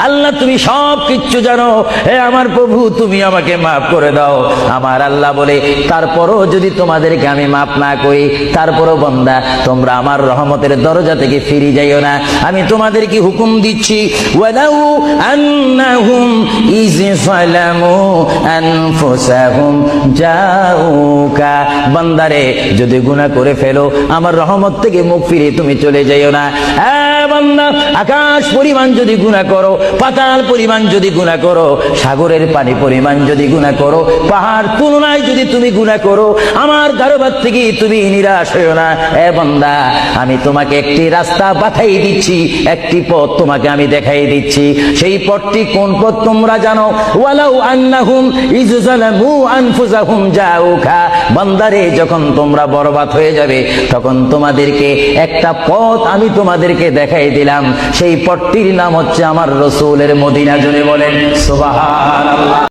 আল্লাহ তুমি সব কিচ্ছু জানো, হে আমার প্রভু তুমি আমাকে মাফ করে দাও। আমার আল্লাহ বলে, তারপরও যদি তোমাদেরকে আমি মাফ না করি, তারপরও বান্দা তোমরা আমার রহমতের দরজা থেকে ফিরে যাইও না। আমি তোমাদেরকে হুকুম দিচ্ছি, ওয়ালাউ আন্নাহুম ইয যালামু আনফুসাহুম জাউকা, বান্দারে যদি গুনাহ করে ফেলো আমার রহমত থেকে মুখ ফিরে তুমি চলে যাইও না। বান্দা, আকাশ পরিমাণ যদি গুনাহ করো, পাতাল পরিমাণ যদি গুনাহ করো, সাগরের পানি পরিমাণ যদি গুনাহ করো, পাহাড় তুলনায় যদি তুমি গুনাহ করো, আমার দরবার থেকে তুমি নিরাশ হইও না। বান্দা, আমি তোমাকে একটি রাস্তা পাঠাই দিচ্ছি, একটি পথ তোমাকে আমি দেখাই দিচ্ছি। সেই পথটি কোন পথ তোমরা জানো? ওয়ালাউ আন্নাহুম ইয যালামু আনফুসাহুম জাউকা, বান্দারে যখন তোমরা বরবাদ হয়ে যাবে তখন তোমাদেরকে একটা পথ আমি তোমাদেরকে দেখাই দিলাম, সেই পথটির নাম হচ্ছে আমার রাসূলের মদিনা। জোরে বলেন সুবহানাল্লাহ।